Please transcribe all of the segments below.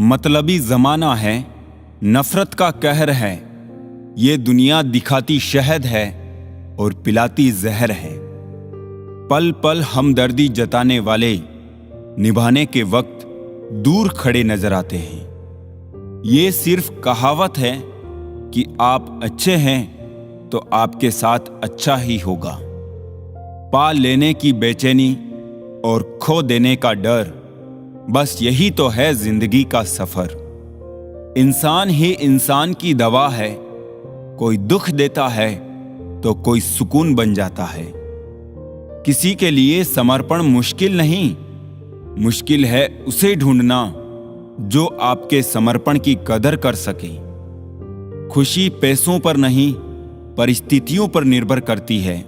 मतलबी ज़माना है, नफ़रत का कहर है। ये दुनिया दिखाती शहद है और पिलाती जहर है। पल पल हमदर्दी जताने वाले निभाने के वक्त दूर खड़े नजर आते हैं। ये सिर्फ कहावत है कि आप अच्छे हैं तो आपके साथ अच्छा ही होगा। पा लेने की बेचैनी और खो देने का डर, बस यही तो है जिंदगी का सफर। इंसान ही इंसान की दवा है, कोई दुख देता है तो कोई सुकून बन जाता है। किसी के लिए समर्पण मुश्किल नहीं, मुश्किल है उसे ढूंढना जो आपके समर्पण की कदर कर सके। खुशी पैसों पर नहीं, परिस्थितियों पर निर्भर करती है।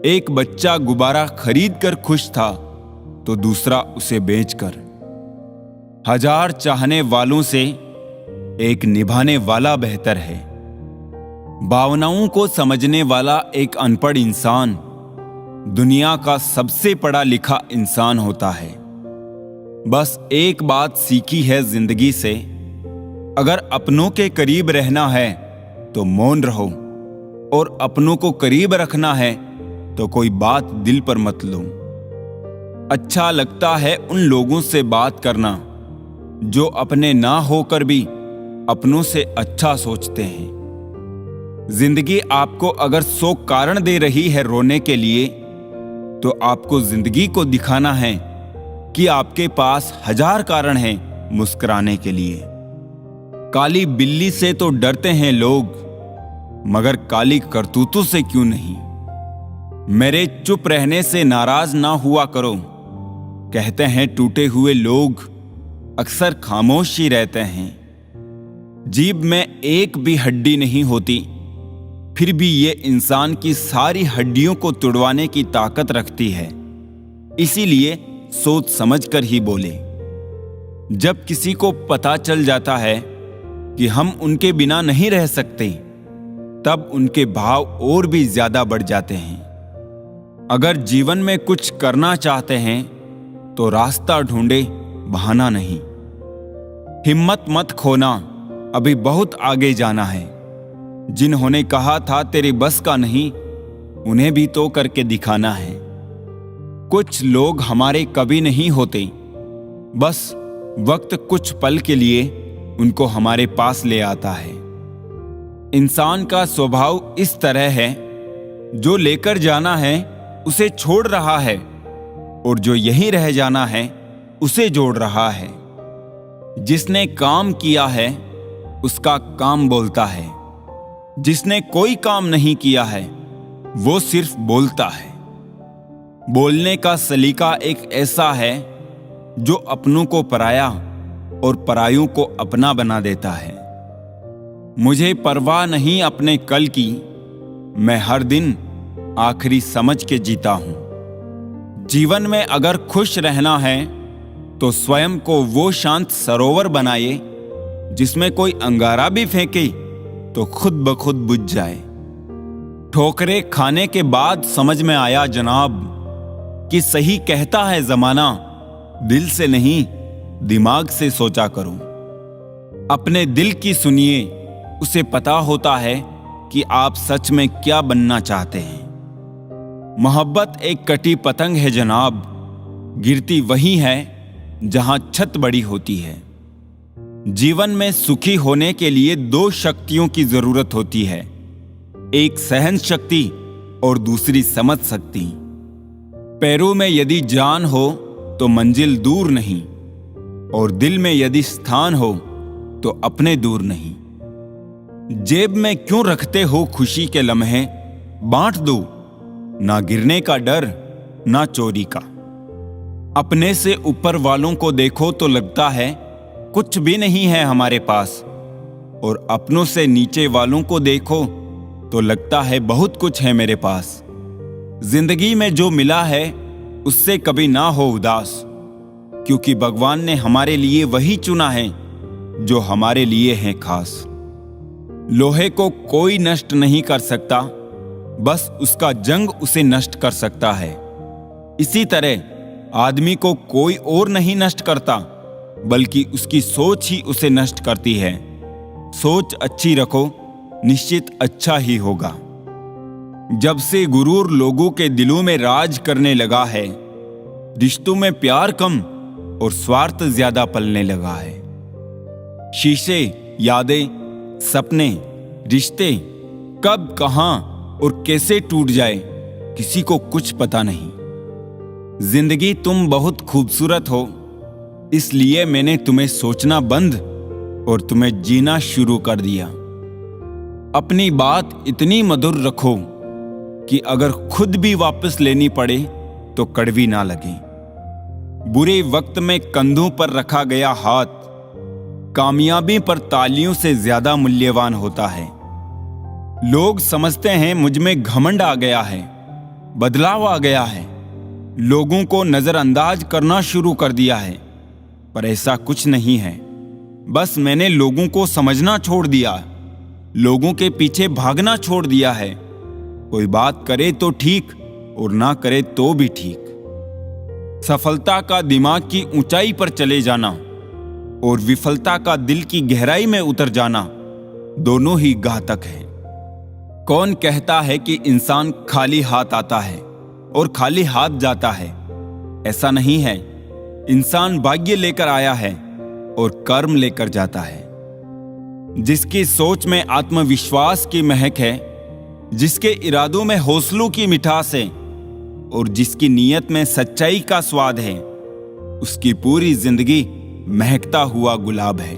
एक बच्चा गुब्बारा खरीद कर खुश था तो दूसरा उसे बेचकर। हजार चाहने वालों से एक निभाने वाला बेहतर है। भावनाओं को समझने वाला एक अनपढ़ इंसान दुनिया का सबसे पढ़ा लिखा इंसान होता है। बस एक बात सीखी है जिंदगी से, अगर अपनों के करीब रहना है तो मौन रहो, और अपनों को करीब रखना है तो कोई बात दिल पर मत लो। अच्छा लगता है उन लोगों से बात करना जो अपने ना होकर भी अपनों से अच्छा सोचते हैं। जिंदगी आपको अगर 100 कारण दे रही है रोने के लिए, तो आपको जिंदगी को दिखाना है कि आपके पास 1000 कारण हैं मुस्कुराने के लिए। काली बिल्ली से तो डरते हैं लोग, मगर काली करतूतों से क्यों नहीं। मेरे चुप रहने से नाराज ना हुआ करो, कहते हैं टूटे हुए लोग अक्सर खामोश ही रहते हैं। जीभ में एक भी हड्डी नहीं होती, फिर भी ये इंसान की सारी हड्डियों को तुड़वाने की ताकत रखती है। इसीलिए सोच समझ कर ही बोले। जब किसी को पता चल जाता है कि हम उनके बिना नहीं रह सकते, तब उनके भाव और भी ज्यादा बढ़ जाते हैं। अगर जीवन में कुछ करना चाहते हैं तो रास्ता ढूंढे, बहाना नहीं। हिम्मत मत खोना, अभी बहुत आगे जाना है। जिन्होंने कहा था तेरे बस का नहीं, उन्हें भी तो करके दिखाना है। कुछ लोग हमारे कभी नहीं होते, बस वक्त कुछ पल के लिए उनको हमारे पास ले आता है। इंसान का स्वभाव इस तरह है, जो लेकर जाना है उसे छोड़ रहा है, और जो यहीं रह जाना है उसे जोड़ रहा है। जिसने काम किया है उसका काम बोलता है, जिसने कोई काम नहीं किया है वो सिर्फ बोलता है। बोलने का सलीका एक ऐसा है जो अपनों को पराया और परायों को अपना बना देता है। मुझे परवाह नहीं अपने कल की, मैं हर दिन आखिरी समझ के जीता हूं। जीवन में अगर खुश रहना है तो स्वयं को वो शांत सरोवर बनाइए जिसमें कोई अंगारा भी फेंके तो खुद ब खुद बुझ जाए। ठोकरे खाने के बाद समझ में आया जनाब कि सही कहता है जमाना, दिल से नहीं दिमाग से सोचा करो। अपने दिल की सुनिए, उसे पता होता है कि आप सच में क्या बनना चाहते हैं। मोहब्बत एक कटी पतंग है जनाब, गिरती वही है जहां छत बड़ी होती है। जीवन में सुखी होने के लिए 2 शक्तियों की जरूरत होती है, एक सहन शक्ति और दूसरी समझ शक्ति। पैरों में यदि जान हो तो मंजिल दूर नहीं, और दिल में यदि स्थान हो तो अपने दूर नहीं। जेब में क्यों रखते हो खुशी के लम्हे, बांट दो, ना गिरने का डर ना चोरी का। अपने से ऊपर वालों को देखो तो लगता है कुछ भी नहीं है हमारे पास, और अपनों से नीचे वालों को देखो तो लगता है बहुत कुछ है मेरे पास। जिंदगी में जो मिला है उससे कभी ना हो उदास, क्योंकि भगवान ने हमारे लिए वही चुना है जो हमारे लिए है खास। लोहे को कोई नष्ट नहीं कर सकता, बस उसका जंग उसे नष्ट कर सकता है। इसी तरह आदमी को कोई और नहीं नष्ट करता, बल्कि उसकी सोच ही उसे नष्ट करती है। सोच अच्छी रखो, निश्चित अच्छा ही होगा। जब से गुरूर लोगों के दिलों में राज करने लगा है, रिश्तों में प्यार कम और स्वार्थ ज्यादा पलने लगा है। शीशे, यादें, सपने, रिश्ते कब, कहां और कैसे टूट जाए किसी को कुछ पता नहीं। जिंदगी तुम बहुत खूबसूरत हो, इसलिए मैंने तुम्हें सोचना बंद और तुम्हें जीना शुरू कर दिया। अपनी बात इतनी मधुर रखो कि अगर खुद भी वापस लेनी पड़े तो कड़वी ना लगे। बुरे वक्त में कंधों पर रखा गया हाथ कामयाबी पर तालियों से ज्यादा मूल्यवान होता है। लोग समझते हैं मुझ में घमंड आ गया है, बदलाव आ गया है, लोगों को नजरअंदाज करना शुरू कर दिया है, पर ऐसा कुछ नहीं है। बस मैंने लोगों को समझना छोड़ दिया, लोगों के पीछे भागना छोड़ दिया है। कोई बात करे तो ठीक और ना करे तो भी ठीक। सफलता का दिमाग की ऊंचाई पर चले जाना और विफलता का दिल की गहराई में उतर जाना दोनों ही घातक है। कौन कहता है कि इंसान खाली हाथ आता है और खाली हाथ जाता है? ऐसा नहीं है। इंसान भाग्य लेकर आया है और कर्म लेकर जाता है। जिसकी सोच में आत्मविश्वास की महक है, जिसके इरादों में हौसलों की मिठास है और जिसकी नीयत में सच्चाई का स्वाद है, उसकी पूरी जिंदगी महकता हुआ गुलाब है।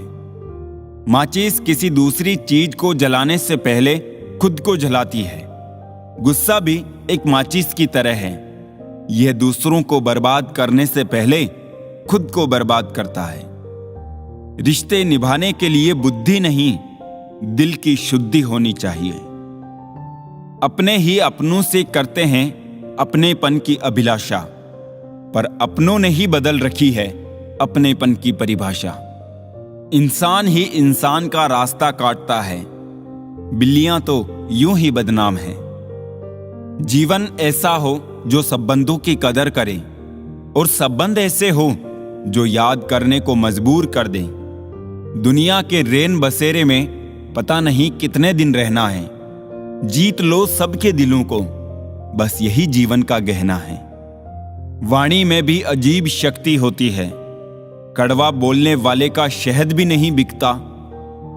माचिस किसी दूसरी चीज को जलाने से पहले खुद को जलाती है। गुस्सा भी एक माचिस की तरह है, यह दूसरों को बर्बाद करने से पहले खुद को बर्बाद करता है। रिश्ते निभाने के लिए बुद्धि नहीं, दिल की शुद्धि होनी चाहिए। अपने ही अपनों से करते हैं अपनेपन की अभिलाषा, पर अपनों ने ही बदल रखी है अपनेपन की परिभाषा। इंसान ही इंसान का रास्ता काटता है, बिल्लियां तो यूं ही बदनाम है। जीवन ऐसा हो जो संबंधों की कदर करे और संबंध ऐसे हो जो याद करने को मजबूर कर दे। दुनिया के रेन बसेरे में पता नहीं कितने दिन रहना है। जीत लो सबके दिलों को, बस यही जीवन का गहना है। वाणी में भी अजीब शक्ति होती है। कड़वा बोलने वाले का शहद भी नहीं बिकता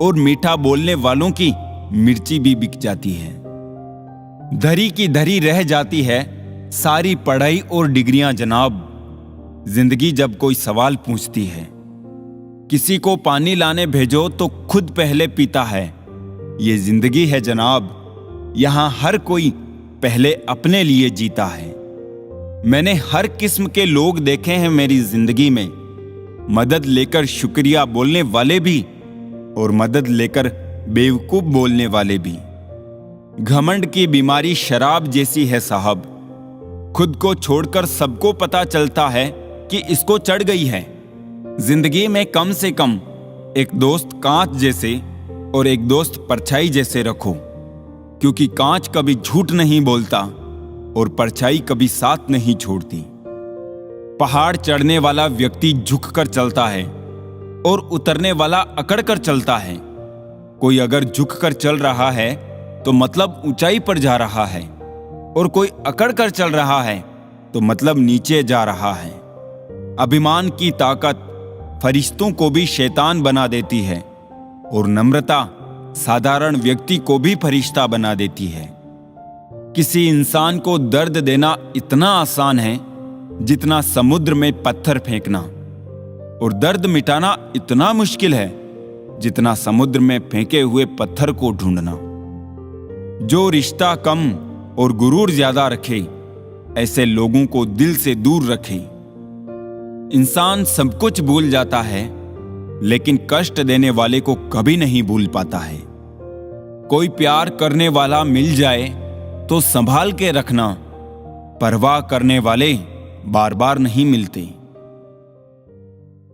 और मीठा बोलने वालों की मिर्ची भी बिक जाती है। धरी की धरी रह जाती है सारी पढ़ाई और डिग्रियां जनाब। जिंदगी जब कोई सवाल पूछती है, किसी को पानी लाने भेजो तो खुद पहले पीता है। ये जिंदगी है जनाब, यहां हर कोई पहले अपने लिए जीता है। मैंने हर किस्म के लोग देखे हैं मेरी जिंदगी में, मदद लेकर शुक्रिया बोलने वाले भी और मदद लेकर बेवकूफ बोलने वाले भी। घमंड की बीमारी शराब जैसी है साहब, खुद को छोड़कर सबको पता चलता है कि इसको चढ़ गई है। जिंदगी में कम से कम एक दोस्त कांच जैसे और एक दोस्त परछाई जैसे रखो, क्योंकि कांच कभी झूठ नहीं बोलता और परछाई कभी साथ नहीं छोड़ती। पहाड़ चढ़ने वाला व्यक्ति झुककर चलता है और उतरने वाला अकड़कर चलता है। कोई अगर झुककर चल रहा है तो मतलब ऊंचाई पर जा रहा है, और कोई अकड़कर चल रहा है तो मतलब नीचे जा रहा है। अभिमान की ताकत फरिश्तों को भी शैतान बना देती है और नम्रता साधारण व्यक्ति को भी फरिश्ता बना देती है। किसी इंसान को दर्द देना इतना आसान है जितना समुद्र में पत्थर फेंकना, और दर्द मिटाना इतना मुश्किल है जितना समुद्र में फेंके हुए पत्थर को ढूंढना। जो रिश्ता कम और गुरूर ज्यादा रखे, ऐसे लोगों को दिल से दूर रखे। इंसान सब कुछ भूल जाता है, लेकिन कष्ट देने वाले को कभी नहीं भूल पाता है। कोई प्यार करने वाला मिल जाए तो संभाल के रखना, परवाह करने वाले बार बार नहीं मिलते।